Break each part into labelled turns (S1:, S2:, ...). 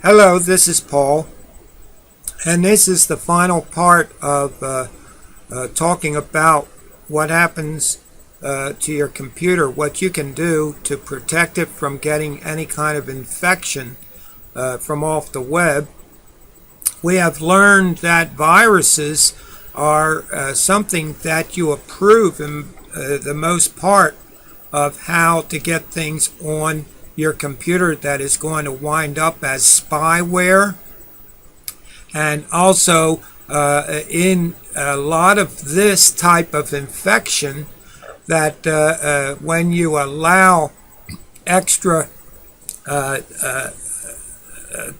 S1: Hello, this is Paul, and this is the final part of talking about what happens to your computer, what you can do to protect it from getting any kind of infection from off the web. We have learned that viruses are something that you approve in the most part of how to get things on your computer that is going to wind up as spyware. And also, in a lot of this type of infection, that when you allow extra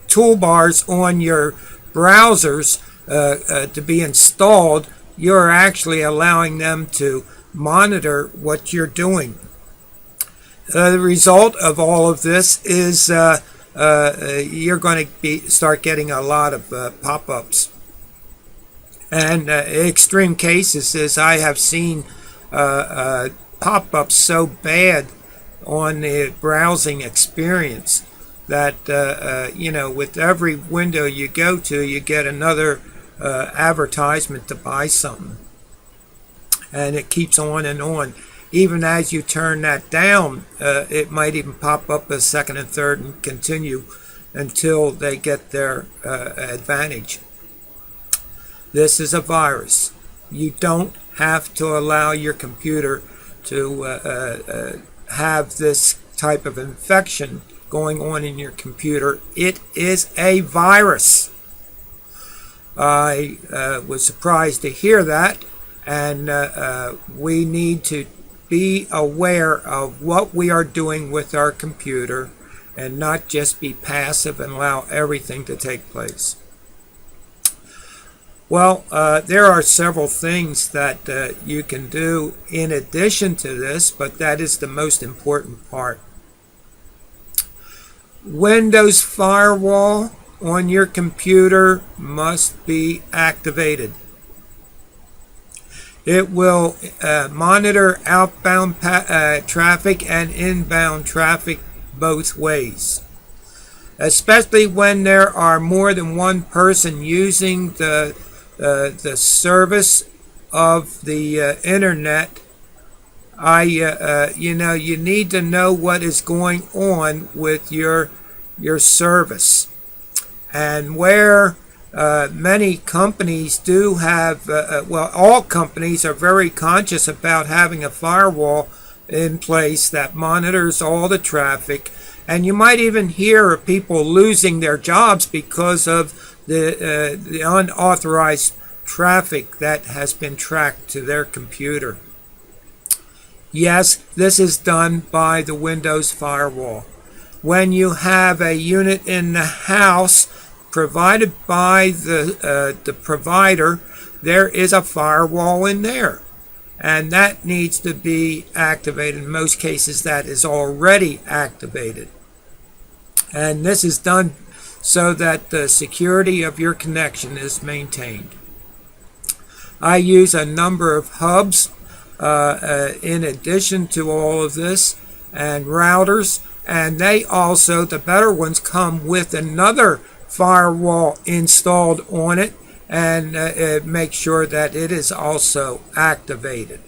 S1: toolbars on your browsers to be installed, you're actually allowing them to monitor what you're doing. The result of all of this is you're going to start getting a lot of pop-ups. And extreme cases is I have seen pop-ups so bad on the browsing experience that with every window you go to, you get another advertisement to buy something, and it keeps on and on. Even as you turn that down, it might even pop up a second and third and continue until they get their advantage. This is a virus. You don't have to allow your computer to have this type of infection going on in your computer. It is a virus. I was surprised to hear that, and we need to be aware of what we are doing with our computer and not just be passive and allow everything to take place. Well, there are several things that you can do in addition to this, but that is the most important part. Windows Firewall on your computer must be activated. It will monitor outbound traffic and inbound traffic both ways, especially when there are more than one person using the service of the internet. You need to know what is going on with your service, and where many companies do have, all companies are very conscious about having a firewall in place that monitors all the traffic. And you might even hear of people losing their jobs because of the unauthorized traffic that has been tracked to their computer. Yes, this is done by the Windows Firewall. When you have a unit in the house provided by the provider, there is a firewall in there, and that needs to be activated. In most cases, that is already activated, and this is done so that the security of your connection is maintained. I use a number of hubs in addition to all of this, and routers, and they also, the better ones, come with another firewall installed on it, and make sure that it is also activated.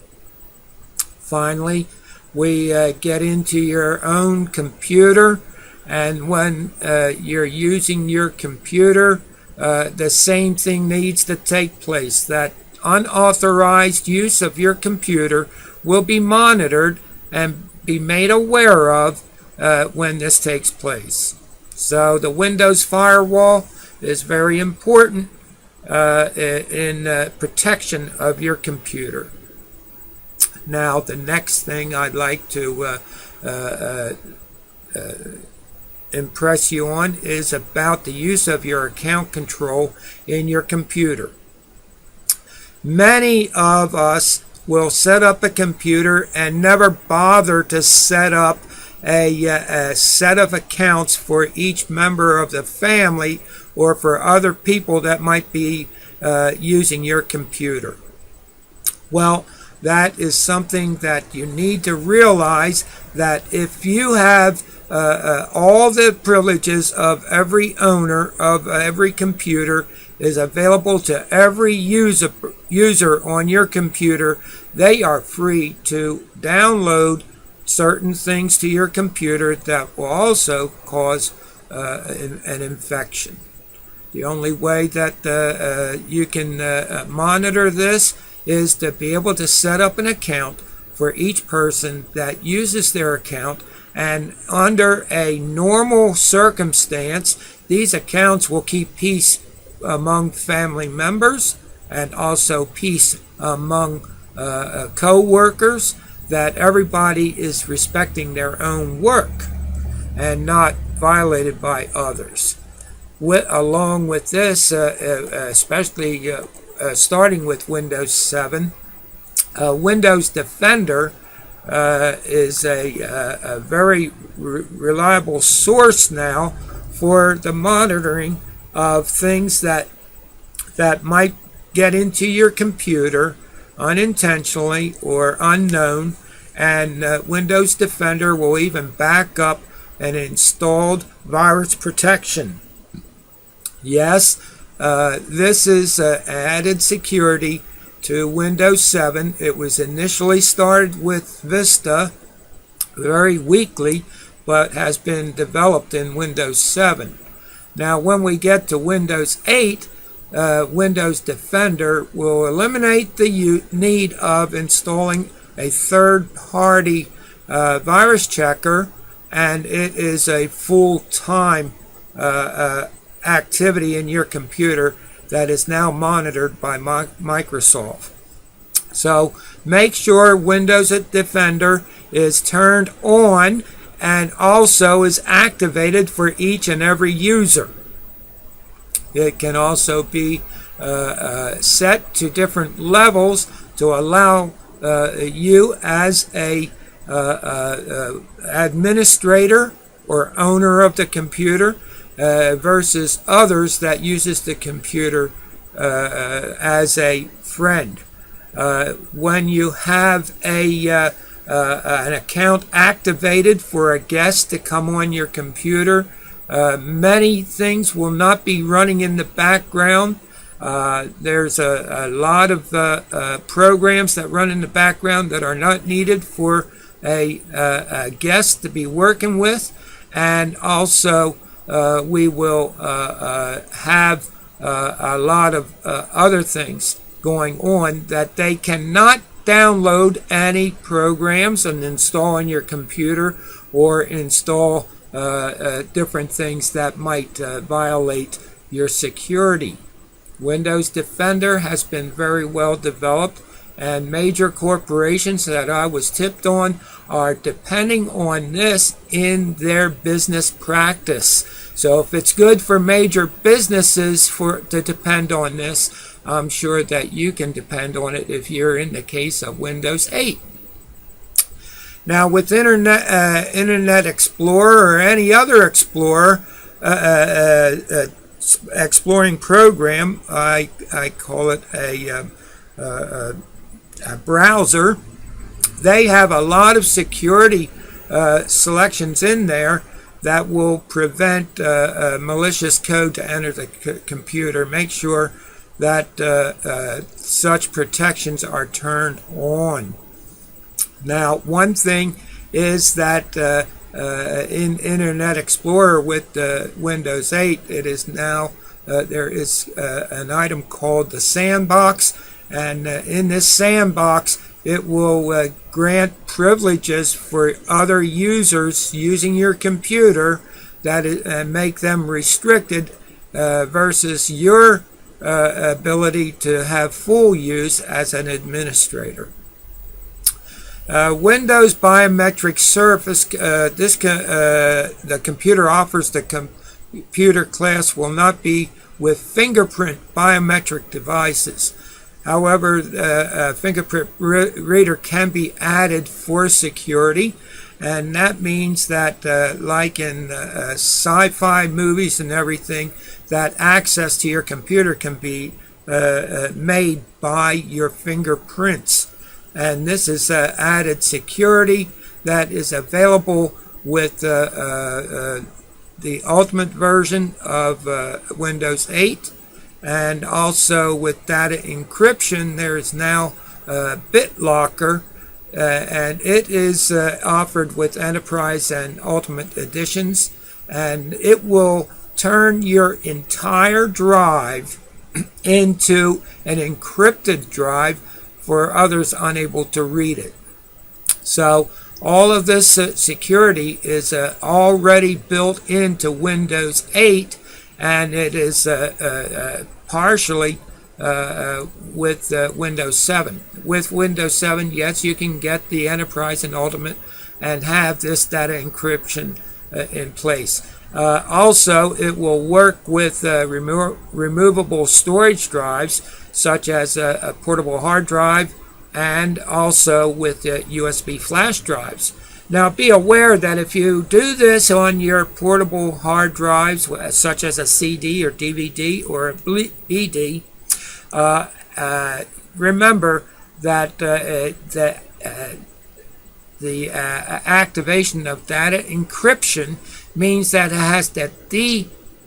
S1: Finally, we get into your own computer, and when you're using your computer, the same thing needs to take place. That unauthorized use of your computer will be monitored and be made aware of when this takes place. So the Windows Firewall is very important in protection of your computer. Now, the next thing I'd like to impress you on is about the use of your account control in your computer. Many of us will set up a computer and never bother to set up a set of accounts for each member of the family or for other people that might be using your computer. Well, that is something that you need to realize, that if you have all the privileges of every owner of every computer is available to every user on your computer. They are free to download certain things to your computer that will also cause an infection. The only way that you can monitor this is to be able to set up an account for each person that uses their account, and under a normal circumstance, these accounts will keep peace among family members and also peace among co-workers, that everybody is respecting their own work and not violated by others. Along with this, especially starting with Windows 7, Windows Defender is a very reliable source now for the monitoring of things that might get into your computer unintentionally or unknown, and Windows Defender will even back up an installed virus protection. Yes, this is added security to Windows 7. It was initially started with Vista, very weakly, but has been developed in Windows 7. Now, when we get to Windows 8, Windows Defender will eliminate the need of installing a third-party virus checker, and it is a full-time activity in your computer that is now monitored by Microsoft. So make sure Windows Defender is turned on and also is activated for each and every user. It can also be set to different levels to allow you as a administrator or owner of the computer versus others that uses the computer as a friend. When you have an account activated for a guest to come on your computer, many things will not be running in the background. There's a lot of programs that run in the background that are not needed for a guest to be working with, and also we will have a lot of other things going on that they cannot download any programs and install on your computer or install different things that might violate your security. Windows Defender has been very well developed, and major corporations that I was tipped on are depending on this in their business practice. So if it's good for major businesses to depend on this, I'm sure that you can depend on it if you're in the case of Windows 8. Now with Internet Explorer or any other Explorer, exploring program, I call it a browser. They have a lot of security selections in there that will prevent malicious code to enter the computer. Make sure that such protections are turned on. Now, one thing is that in Internet Explorer with Windows 8, it is now there is an item called the sandbox, and in this sandbox it will grant privileges for other users using your computer that make them restricted versus your ability to have full use as an administrator. Windows Biometric Service, the computer offers the computer class will not be with fingerprint biometric devices. However, a fingerprint reader can be added for security, and that means that like in sci-fi movies and everything, that access to your computer can be made by your fingerprints. And this is added security that is available with the ultimate version of Windows 8, and also with data encryption. There is now BitLocker, and it is offered with Enterprise and Ultimate editions, and it will turn your entire drive into an encrypted drive for others unable to read it. So all of this security is already built into Windows 8, and it is partially with Windows 7. With Windows 7, yes, you can get the Enterprise and Ultimate and have this data encryption in place. Also, it will work with removable storage drives, such as a portable hard drive, and also with USB flash drives. Now, be aware that if you do this on your portable hard drives, such as a CD or DVD or a BD, remember that the activation of data encryption means that it has to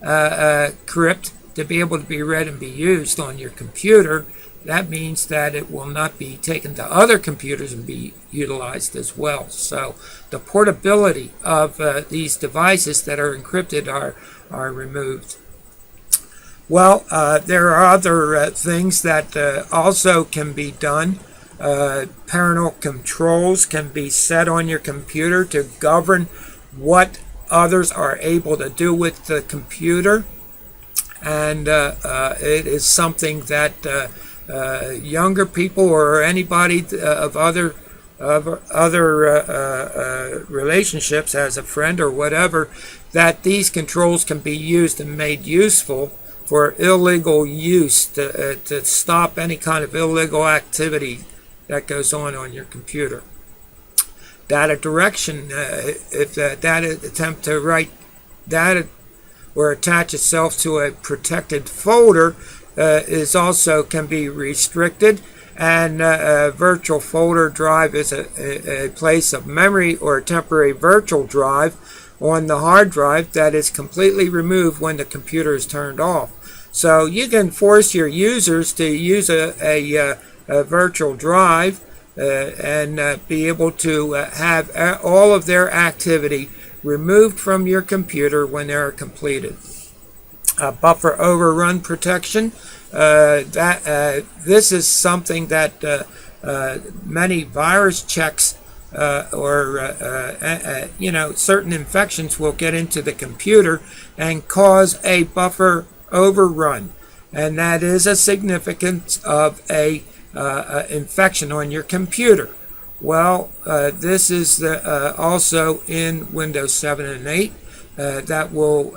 S1: decrypt to be able to be read and be used on your computer. That means that it will not be taken to other computers and be utilized as well. So the portability of these devices that are encrypted are removed. Well, there are other things that also can be done. Parental controls can be set on your computer to govern what others are able to do with the computer, and it is something that younger people or anybody of other relationships, as a friend or whatever, that these controls can be used and made useful for illegal use to stop any kind of illegal activity that goes on your computer. Data direction, if the data attempt to write data or attach itself to a protected folder, is also can be restricted, and a virtual folder drive is a place of memory or a temporary virtual drive on the hard drive that is completely removed when the computer is turned off. So you can force your users to use a virtual drive and be able to have all of their activity removed from your computer when they are completed. Buffer overrun protection. This is something that many virus checks or certain infections will get into the computer and cause a buffer overrun, and that is a significance of a infection on your computer. Well, this is also in Windows 7 and 8. That will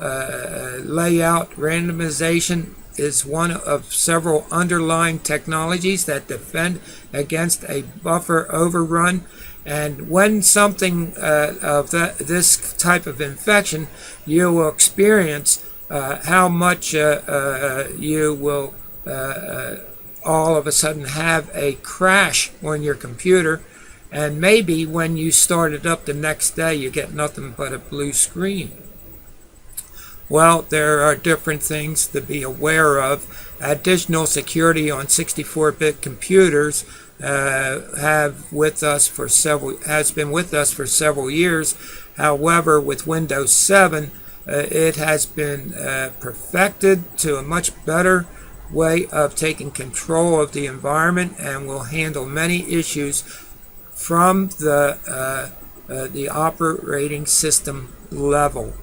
S1: layout randomization is one of several underlying technologies that defend against a buffer overrun. And when something of this type of infection, you will experience how much you will all of a sudden have a crash on your computer, and maybe when you start it up the next day you get nothing but a blue screen. Well, there are different things to be aware of. Additional security on 64-bit computers has been with us for several years. However, with Windows 7, it has been perfected to a much better way of taking control of the environment, and will handle many issues from the operating system level.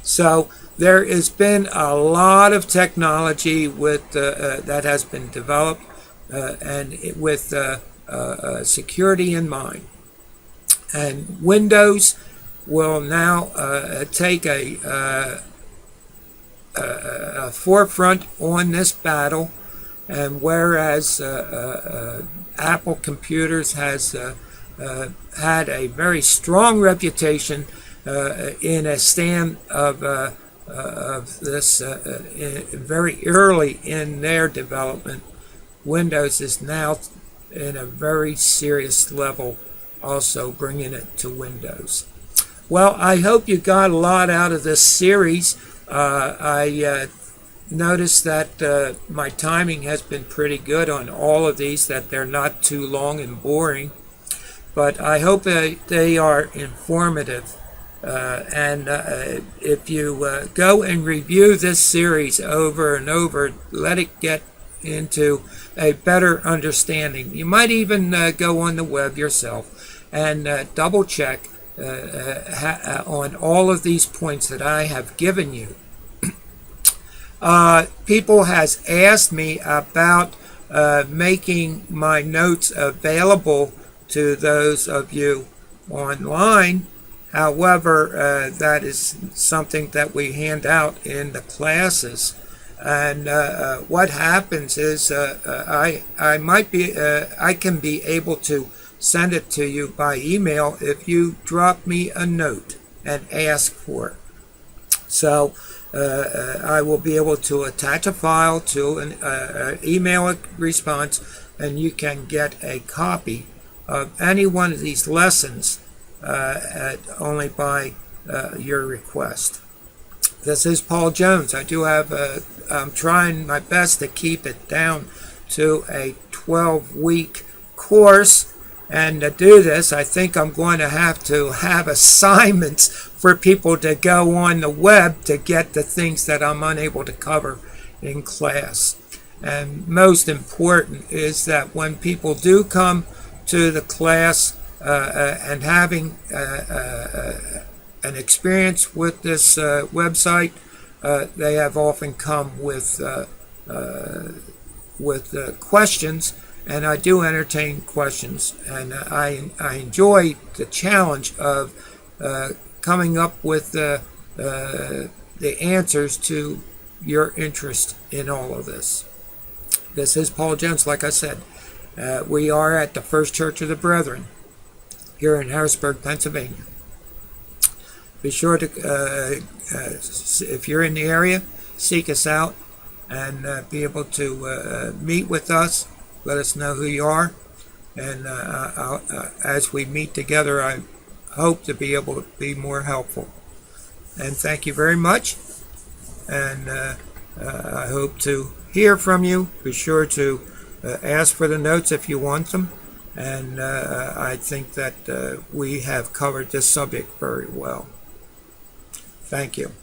S1: So there has been a lot of technology with that has been developed and with security in mind. And Windows will now take a forefront on this battle, and whereas Apple Computers has had a very strong reputation in a stand of this very early in their development, Windows is now in a very serious level, also bringing it to Windows. Well, I hope you got a lot out of this series. I noticed that my timing has been pretty good on all of these, that they're not too long and boring. But I hope they are informative. And if you go and review this series over and over, let it get into a better understanding. You might even go on the web yourself and double check on all of these points that I have given you. People has asked me about making my notes available to those of you online. However, that is something that we hand out in the classes. And what happens is I can be able to send it to you by email if you drop me a note and ask for it. So I will be able to attach a file to an email response, and you can get a copy of any one of these lessons only by your request. This is Paul Jones. I'm trying my best to keep it down to a 12-week course. And to do this, I think I'm going to have assignments for people to go on the web to get the things that I'm unable to cover in class. And most important is that when people do come to the class and having an experience with this website, they have often come with questions. And I do entertain questions, and I enjoy the challenge of coming up with the answers to your interest in all of this. This is Paul Jones. Like I said, we are at the First Church of the Brethren here in Harrisburg, Pennsylvania. Be sure to, if you're in the area, seek us out and be able to meet with us. Let us know who you are, and as we meet together, I hope to be able to be more helpful. And thank you very much, and I hope to hear from you. Be sure to ask for the notes if you want them, and I think that we have covered this subject very well. Thank you.